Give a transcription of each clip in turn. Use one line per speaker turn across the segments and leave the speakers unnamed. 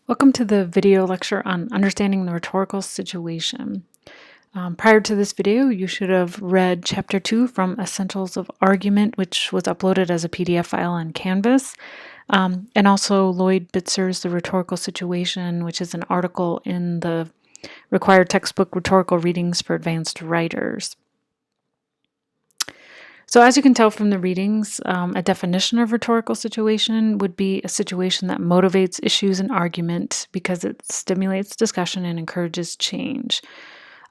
Welcome to the video lecture on understanding the rhetorical situation. Prior to this video, you should have read Chapter 2 from Essentials of Argument, which was uploaded as a PDF file on Canvas, and also Lloyd Bitzer's The Rhetorical Situation, which is an article in the required textbook Rhetorical Readings for Advanced Writers. So as you can tell from the readings, a definition of rhetorical situation would be a situation that motivates issues and argument because it stimulates discussion and encourages change.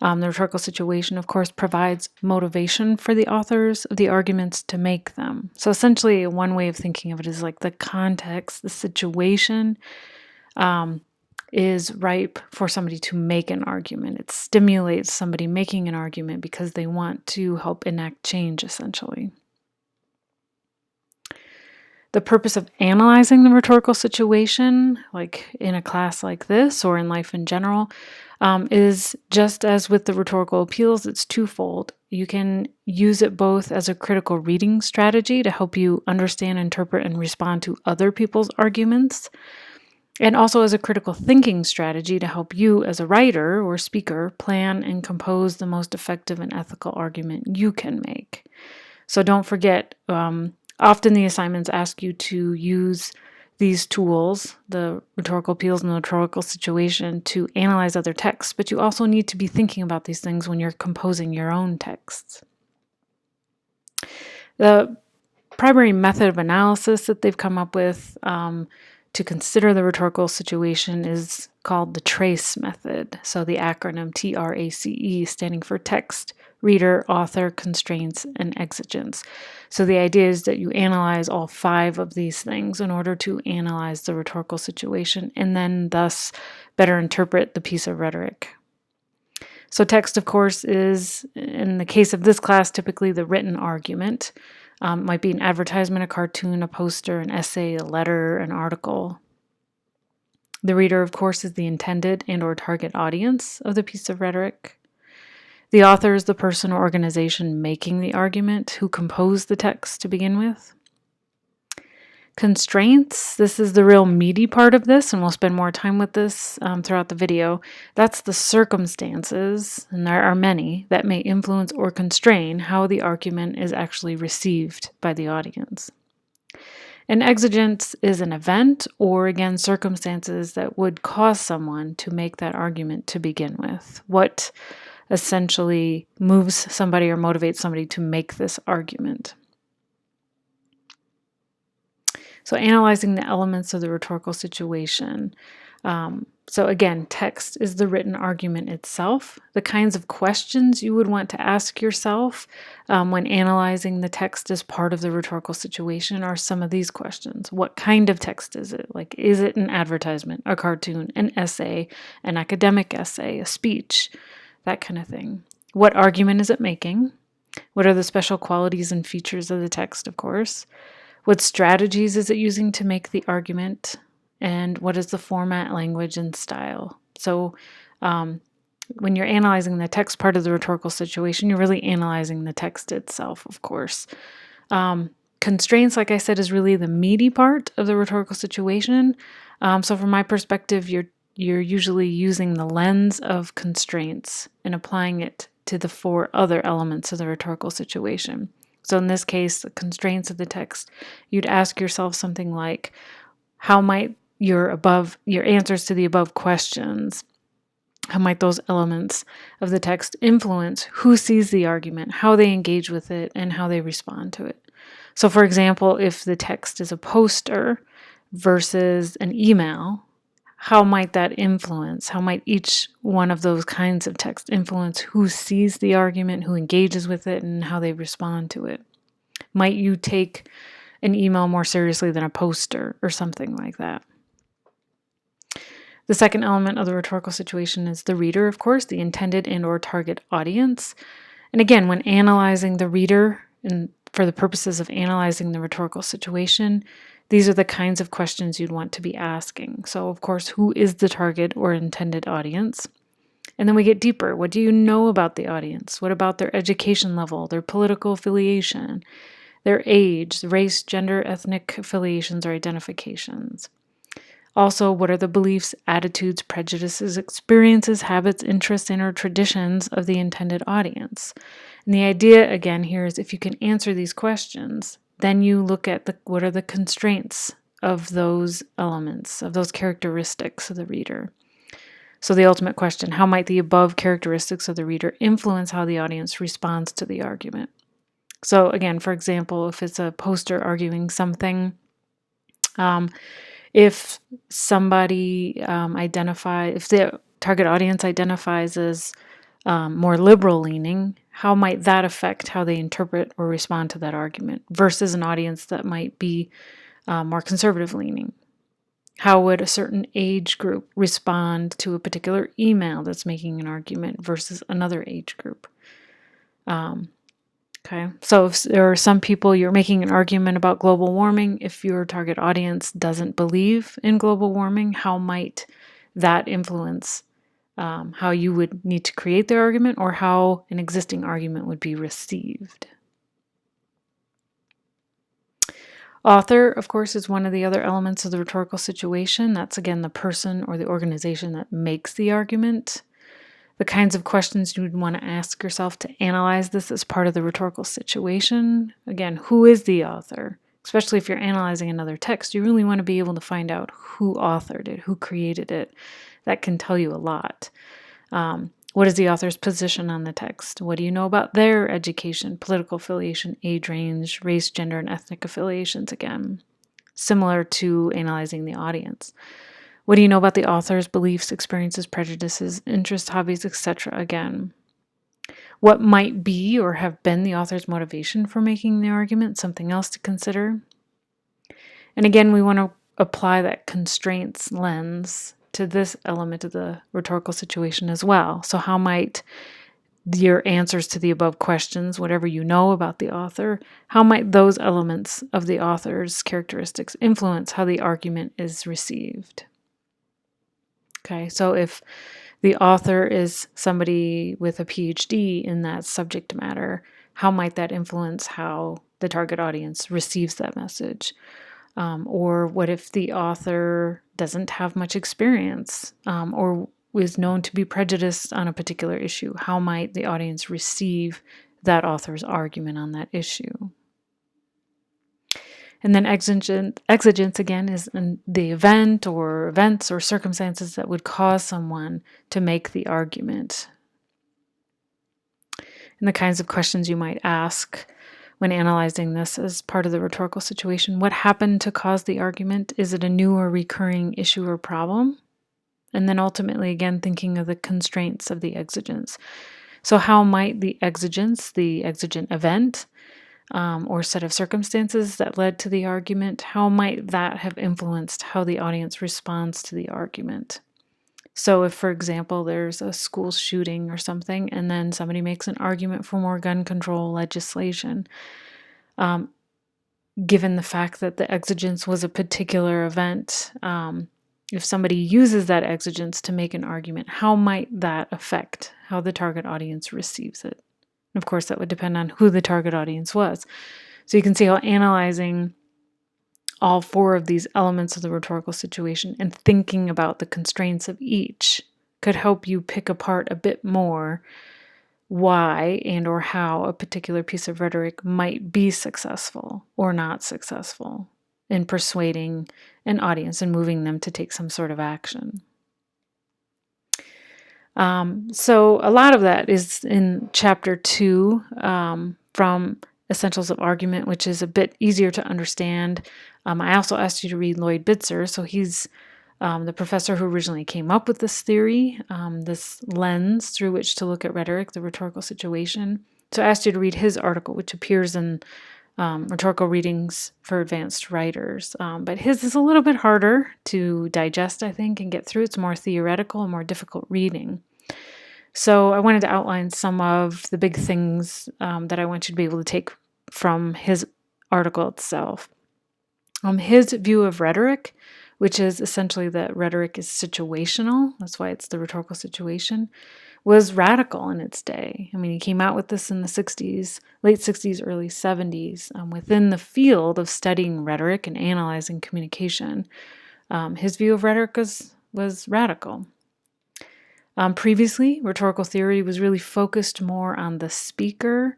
The rhetorical situation, of course, provides motivation for the authors of the arguments to make them. So essentially, one way of thinking of it is like the context, the situation, is ripe for somebody to make an argument. It stimulates somebody making an argument because they want to help enact change, essentially. The purpose of analyzing the rhetorical situation, like in a class like this or in life in general, is just as with the rhetorical appeals, it's twofold. You can use it both as a critical reading strategy to help you understand, interpret, and respond to other people's arguments, and also as a critical thinking strategy to help you as a writer or speaker plan and compose the most effective and ethical argument you can make. So don't forget, often the assignments ask you to use these tools, the rhetorical appeals and the rhetorical situation, to analyze other texts, but you also need to be thinking about these things when you're composing your own texts. The primary method of analysis that they've come up with to consider the rhetorical situation is called the TRACE method. So the acronym TRACE standing for text, reader, author, constraints, and exigence. So the idea is that you analyze all 5 of these things in order to analyze the rhetorical situation and then thus better interpret the piece of rhetoric. So text, of course, is, in the case of this class, typically the written argument. Might be an advertisement, a cartoon, a poster, an essay, a letter, an article. The reader, of course, is the intended and or target audience of the piece of rhetoric. The author is the person or organization making the argument who composed the text to begin with. Constraints, this is the real meaty part of this, and we'll spend more time with this throughout the video. That's the circumstances, and there are many, that may influence or constrain how the argument is actually received by the audience. An exigence is an event or, again, circumstances that would cause someone to make that argument to begin with. What essentially moves somebody or motivates somebody to make this argument. So analyzing the elements of the rhetorical situation. So again, text is the written argument itself. The kinds of questions you would want to ask yourself when analyzing the text as part of the rhetorical situation are some of these questions. What kind of text is it? Like, is it an advertisement, a cartoon, an essay, an academic essay, a speech, that kind of thing? What argument is it making? What are the special qualities and features of the text, of course? What strategies is it using to make the argument? And what is the format, language, and style? So when you're analyzing the text part of the rhetorical situation, you're really analyzing the text itself, of course. Constraints, like I said, is really the meaty part of the rhetorical situation. So from my perspective, you're usually using the lens of constraints and applying it to the 4 other elements of the rhetorical situation. So in this case, the constraints of the text, you'd ask yourself something like, how might your answers to the above questions, how might those elements of the text influence who sees the argument, how they engage with it, and how they respond to it? So for example, if the text is a poster versus an email, how might that influence? How might each one of those kinds of text influence who sees the argument, who engages with it, and how they respond to it? Might you take an email more seriously than a poster or something like that? The second element of the rhetorical situation is the reader, of course, the intended and or target audience. And again, when analyzing the reader and for the purposes of analyzing the rhetorical situation, these are the kinds of questions you'd want to be asking. So, of course, who is the target or intended audience? And then we get deeper. What do you know about the audience? What about their education level, their political affiliation, their age, race, gender, ethnic affiliations or identifications? Also, what are the beliefs, attitudes, prejudices, experiences, habits, interests, and or traditions of the intended audience? And the idea, again, here is if you can answer these questions, then you look at what are the constraints of those elements, of those characteristics of the reader. So the ultimate question, how might the above characteristics of the reader influence how the audience responds to the argument? So again, for example, if it's a poster arguing something, if somebody if the target audience identifies as more liberal leaning, how might that affect how they interpret or respond to that argument versus an audience that might be more conservative leaning? How would a certain age group respond to a particular email that's making an argument versus another age group? Okay, so if there are some people you're making an argument about global warming, if your target audience doesn't believe in global warming, how might that influence how you would need to create the argument or how an existing argument would be received? Author, of course, is one of the other elements of the rhetorical situation. That's, again, the person or the organization that makes the argument. The kinds of questions you would want to ask yourself to analyze this as part of the rhetorical situation. Again, who is the author? Especially if you're analyzing another text, you really want to be able to find out who authored it, who created it. That can tell you a lot. What is the author's position on the text? What do you know about their education, political affiliation, age range, race, gender, and ethnic affiliations? Again, similar to analyzing the audience. What do you know about the author's beliefs, experiences, prejudices, interests, hobbies, etc.? Again, what might be or have been the author's motivation for making the argument? Something else to consider. And again, we want to apply that constraints lens to this element of the rhetorical situation as well. So how might your answers to the above questions, whatever you know about the author, how might those elements of the author's characteristics influence how the argument is received? Okay, so if the author is somebody with a PhD in that subject matter, how might that influence how the target audience receives that message? Or what if the author doesn't have much experience or is known to be prejudiced on a particular issue? How might the audience receive that author's argument on that issue? And then exigence again is the event or events or circumstances that would cause someone to make the argument. And the kinds of questions you might ask when analyzing this as part of the rhetorical situation. What happened to cause the argument? Is it a new or recurring issue or problem? And then ultimately, again, thinking of the constraints of the exigence. So how might the exigence, the exigent event, or set of circumstances that led to the argument, how might that have influenced how the audience responds to the argument? So if, for example, there's a school shooting or something, and then somebody makes an argument for more gun control legislation, given the fact that the exigence was a particular event, if somebody uses that exigence to make an argument, how might that affect how the target audience receives it? And of course, that would depend on who the target audience was. So you can see how analyzing all four of these elements of the rhetorical situation and thinking about the constraints of each could help you pick apart a bit more why and or how a particular piece of rhetoric might be successful or not successful in persuading an audience and moving them to take some sort of action. So a lot of that is in chapter 2 from Essentials of Argument, which is a bit easier to understand. I also asked you to read Lloyd Bitzer. So he's the professor who originally came up with this theory, this lens through which to look at rhetoric, the rhetorical situation. So I asked you to read his article, which appears in Rhetorical Readings for Advanced Writers. But his is a little bit harder to digest, I think, and get through. It's more theoretical and more difficult reading. So I wanted to outline some of the big things that I want you to be able to take from his article itself. His view of rhetoric, which is essentially that rhetoric is situational, that's why it's the rhetorical situation, was radical in its day. I mean, he came out with this in the 60s, late 60s, early 70s, within the field of studying rhetoric and analyzing communication. His view of rhetoric was radical. Previously, rhetorical theory was really focused more on the speaker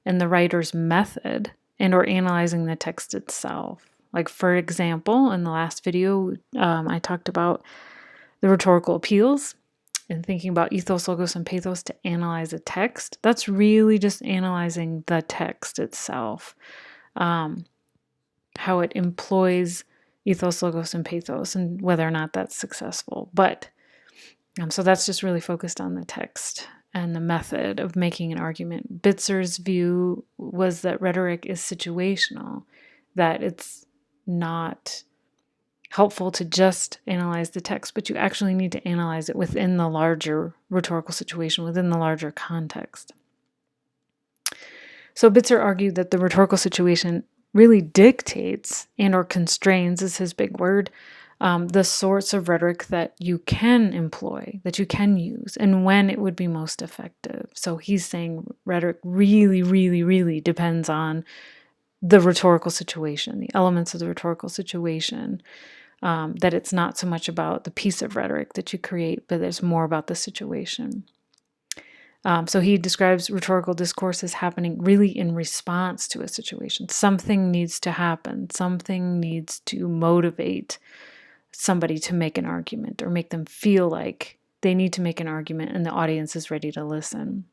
and the writer's method and or analyzing the text itself. Like, for example, in the last video, I talked about the rhetorical appeals and thinking about ethos, logos, and pathos to analyze a text. That's really just analyzing the text itself, how it employs ethos, logos, and pathos, and whether or not that's successful. But so that's just really focused on the text and the method of making an argument. Bitzer's view was that rhetoric is situational, that it's not helpful to just analyze the text, but you actually need to analyze it within the larger rhetorical situation, within the larger context. So Bitzer argued that the rhetorical situation really dictates and or constrains, is his big word, the sorts of rhetoric that you can employ, that you can use, and when it would be most effective. So he's saying rhetoric really, really, really depends on the rhetorical situation, the elements of the rhetorical situation, that it's not so much about the piece of rhetoric that you create, but it's more about the situation. So he describes rhetorical discourse as happening really in response to a situation. Something needs to happen. Something needs to motivate somebody to make an argument or make them feel like they need to make an argument and the audience is ready to listen.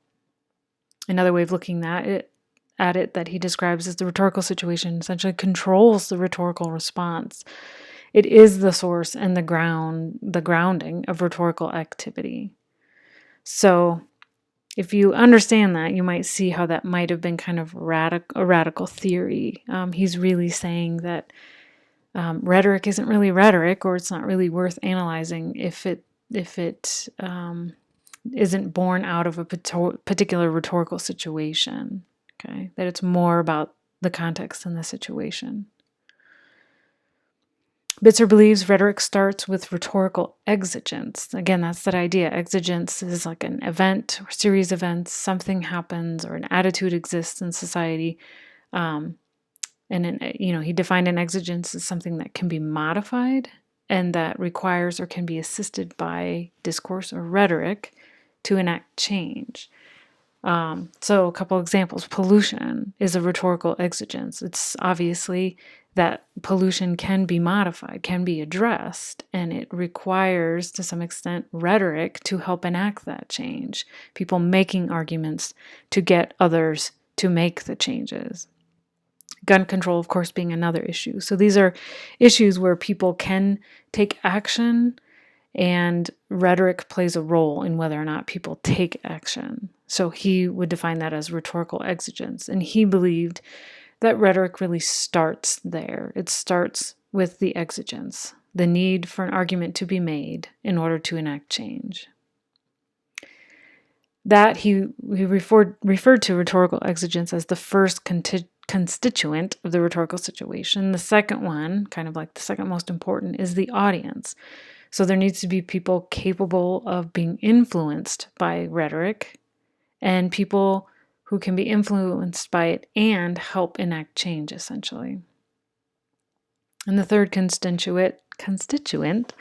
Another way of looking at it that he describes is the rhetorical situation essentially controls the rhetorical response. It is the source and the grounding of rhetorical activity. So if you understand that, you might see how that might have been kind of a radical theory. He's really saying that rhetoric isn't really rhetoric, or it's not really worth analyzing if it isn't born out of a particular rhetorical situation. Okay, that it's more about the context and the situation. Bitzer believes rhetoric starts with rhetorical exigence. Again, that's that idea. Exigence is like an event or series of events. Something happens or an attitude exists in society. He defined an exigence as something that can be modified and that requires or can be assisted by discourse or rhetoric to enact change. So a couple examples. Pollution is a rhetorical exigence. It's obviously that pollution can be modified, can be addressed, and it requires, to some extent, rhetoric to help enact that change. People making arguments to get others to make the changes. Gun control, of course, being another issue. So these are issues where people can take action, and rhetoric plays a role in whether or not people take action. So he would define that as rhetorical exigence. And he believed that rhetoric really starts there. It starts with the exigence, the need for an argument to be made in order to enact change. That he referred to rhetorical exigence as the first constituent of the rhetorical situation. The second one, kind of like the second most important, is the audience. So there needs to be people capable of being influenced by rhetoric and people who can be influenced by it and help enact change, essentially. And the third constituent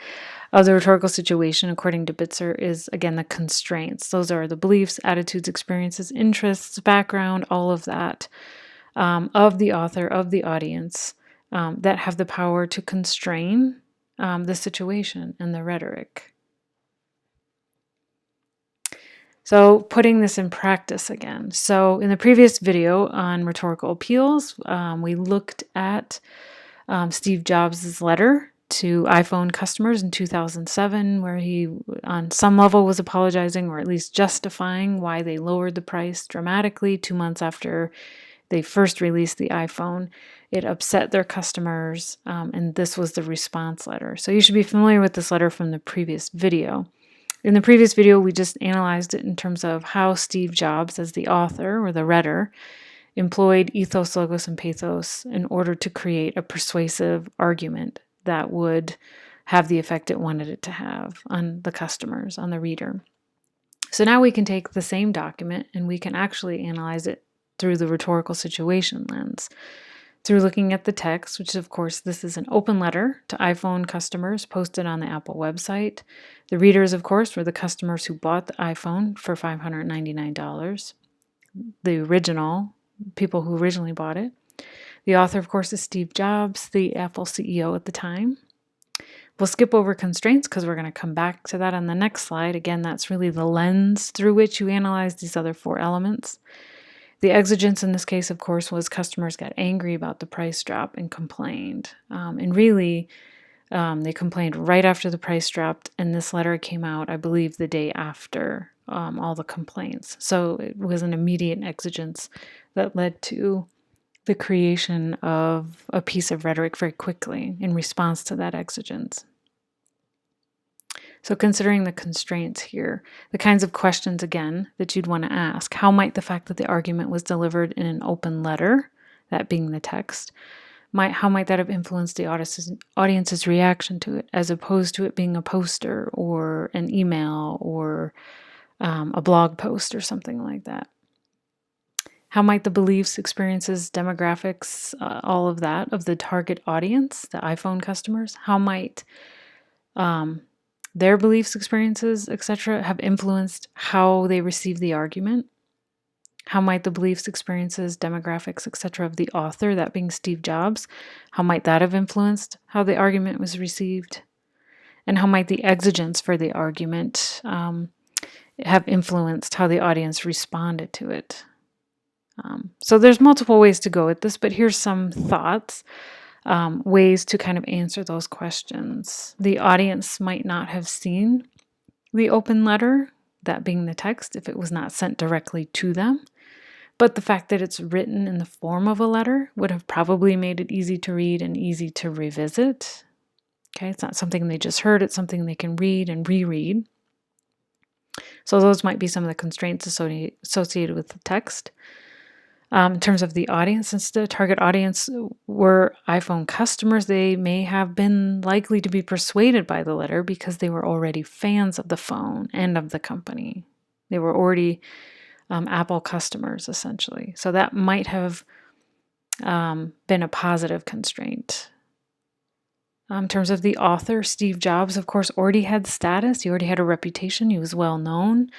of the rhetorical situation, according to Bitzer, is, again, the constraints. Those are the beliefs, attitudes, experiences, interests, background, all of that, of the author, of the audience, that have the power to constrain the situation and the rhetoric. So putting this in practice again. So in the previous video on rhetorical appeals, we looked at Steve Jobs' letter to iPhone customers in 2007, where he, on some level, was apologizing or at least justifying why they lowered the price dramatically 2 months after they first released the iPhone. It upset their customers, and this was the response letter. So you should be familiar with this letter from the previous video. In the previous video, we just analyzed it in terms of how Steve Jobs, as the author or the writer, employed ethos, logos, and pathos in order to create a persuasive argument that would have the effect it wanted it to have on the customers, on the reader. So now we can take the same document and we can actually analyze it through the rhetorical situation lens through looking at the text, which of course this is an open letter to iPhone customers posted on the Apple website. The readers, of course, were the customers who bought the iPhone for $599. The original, people who originally bought it. The author, of course, is Steve Jobs, the Apple CEO at the time. We'll skip over constraints because we're going to come back to that on the next slide. Again, that's really the lens through which you analyze these other four elements. The exigence in this case, of course, was customers got angry about the price drop and complained. They complained right after the price dropped, and this letter came out, I believe, the day after all the complaints. So it was an immediate exigence that led to the creation of a piece of rhetoric very quickly in response to that exigence. So considering the constraints here, the kinds of questions, again, that you'd want to ask. How might the fact that the argument was delivered in an open letter, that being the text, how might that have influenced the audience's reaction to it, as opposed to it being a poster or an email or a blog post or something like that? How might the beliefs, experiences, demographics, all of that of the target audience, the iPhone customers, how might their beliefs, experiences, etc., have influenced how they receive the argument? How might the beliefs, experiences, demographics, etc., of the author, that being Steve Jobs, how might that have influenced how the argument was received? And how might the exigence for the argument have influenced how the audience responded to it? So there's multiple ways to go with this, but here's some thoughts, ways to kind of answer those questions. The audience might not have seen the open letter, that being the text, if it was not sent directly to them. But the fact that it's written in the form of a letter would have probably made it easy to read and easy to revisit. Okay, it's not something they just heard, it's something they can read and reread. So those might be some of the constraints associated with the text. In terms of the audience, since the target audience were iPhone customers, they may have been likely to be persuaded by the letter because they were already fans of the phone and of the company. They were already Apple customers, essentially. So that might have been a positive constraint. In terms of the author, Steve Jobs, of course, already had status. He already had a reputation. He was well known.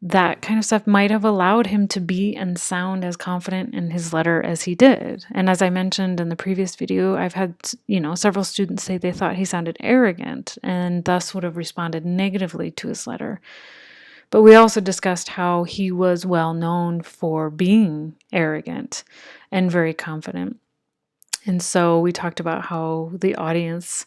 That kind of stuff might have allowed him to be and sound as confident in his letter as he did. And as I mentioned in the previous video, I've had, several students say they thought he sounded arrogant and thus would have responded negatively to his letter. But we also discussed how he was well known for being arrogant and very confident. And so we talked about how the audience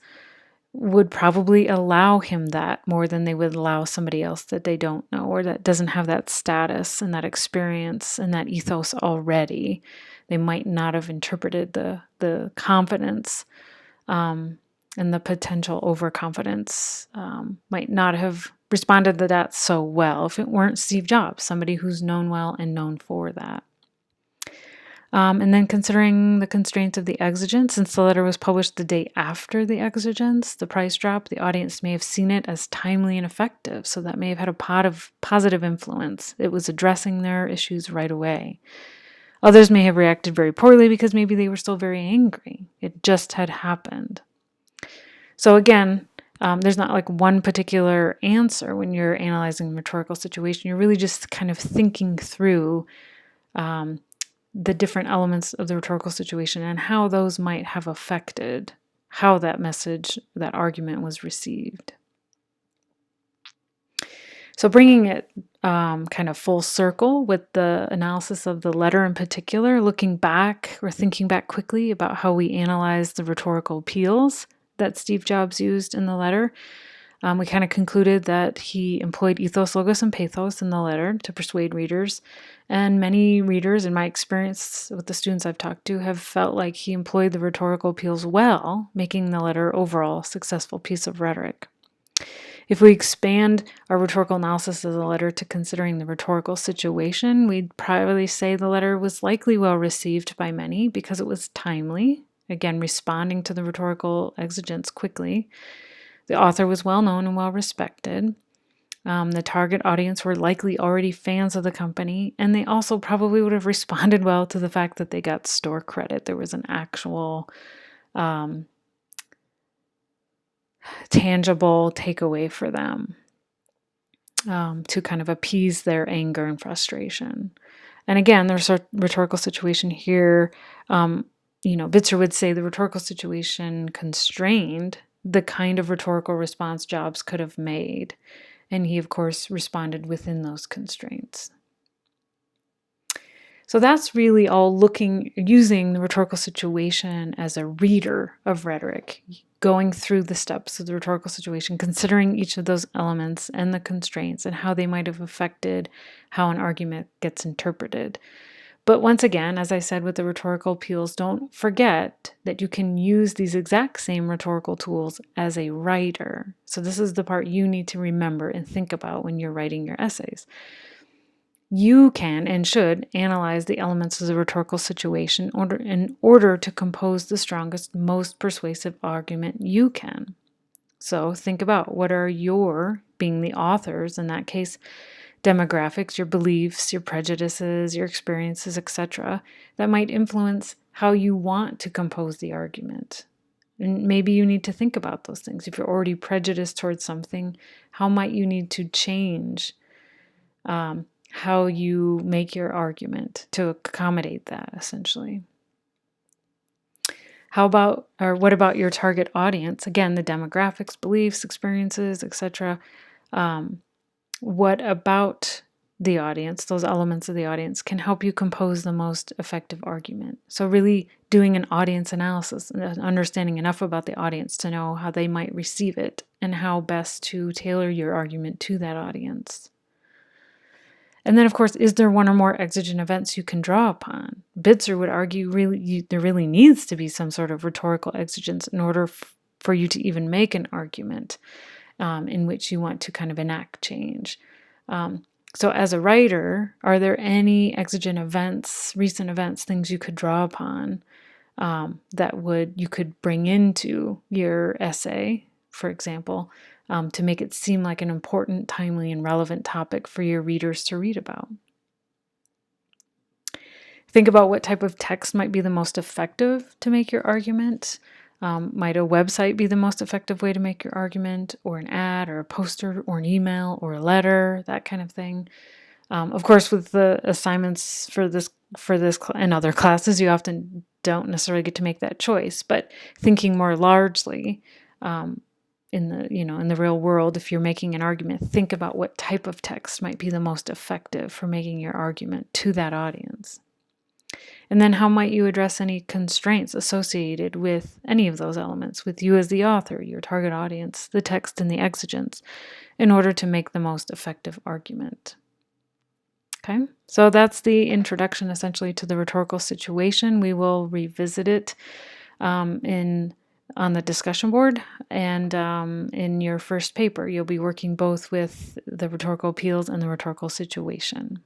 would probably allow him that more than they would allow somebody else that they don't know or that doesn't have that status and that experience and that ethos already. They might not have interpreted the confidence and the potential overconfidence, might not have responded to that so well if it weren't Steve Jobs, somebody who's known well and known for that. And then considering the constraints of the exigence, since the letter was published the day after the exigence, the price drop, the audience may have seen it as timely and effective, so that may have had a positive influence. It was addressing their issues right away. Others may have reacted very poorly because maybe they were still very angry. It just had happened. So again, there's not like one particular answer when you're analyzing a rhetorical situation. You're really just kind of thinking through the different elements of the rhetorical situation and how those might have affected how that message, that argument was received. So bringing it kind of full circle with the analysis of the letter in particular, looking back or thinking back quickly about how we analyze the rhetorical appeals that Steve Jobs used in the letter, we kind of concluded that he employed ethos, logos, and pathos in the letter to persuade readers. And many readers, in my experience with the students I've talked to, have felt like he employed the rhetorical appeals well, making the letter overall a successful piece of rhetoric. If we expand our rhetorical analysis of the letter to considering the rhetorical situation, we'd probably say the letter was likely well received by many because it was timely, again, responding to the rhetorical exigence quickly. The author was well known and well respected. The target audience were likely already fans of the company, and they also probably would have responded well to the fact that they got store credit. There was an actual tangible takeaway for them to kind of appease their anger and frustration. And again, there's a rhetorical situation here. Bitzer would say the rhetorical situation constrained the kind of rhetorical response Jobs could have made. And he, of course, responded within those constraints. So that's really all using the rhetorical situation as a reader of rhetoric, going through the steps of the rhetorical situation, considering each of those elements and the constraints and how they might have affected how an argument gets interpreted. But once again, as I said with the rhetorical appeals, don't forget that you can use these exact same rhetorical tools as a writer. So this is the part you need to remember and think about when you're writing your essays. You can and should analyze the elements of the rhetorical situation in order to compose the strongest, most persuasive argument you can. So think about what are your, being the authors in that case, demographics, your beliefs, your prejudices, your experiences, etc., that might influence how you want to compose the argument. And maybe you need to think about those things. If you're already prejudiced towards something, how might you need to change how you make your argument to accommodate that, essentially? What about your target audience? Again, the demographics, beliefs, experiences, etc. What about the audience, those elements of the audience, can help you compose the most effective argument? So really doing an audience analysis and understanding enough about the audience to know how they might receive it and how best to tailor your argument to that audience. And then, of course, is there one or more exigent events you can draw upon? Bitzer would argue there really needs to be some sort of rhetorical exigence in order for you to even make an argument in which you want to kind of enact change. So as a writer, are there any exigent events, recent events, things you could draw upon that you could bring into your essay, for example, to make it seem like an important, timely, and relevant topic for your readers to read about? Think about what type of text might be the most effective to make your argument. Might a website be the most effective way to make your argument, or an ad, or a poster, or an email, or a letter, that kind of thing? Of course, with the assignments for this and other classes, you often don't necessarily get to make that choice. But thinking more largely, in the real world, if you're making an argument, think about what type of text might be the most effective for making your argument to that audience. And then how might you address any constraints associated with any of those elements, with you as the author, your target audience, the text, and the exigence, in order to make the most effective argument? Okay, so that's the introduction essentially to the rhetorical situation. We will revisit it on the discussion board, and in your first paper, you'll be working both with the rhetorical appeals and the rhetorical situation.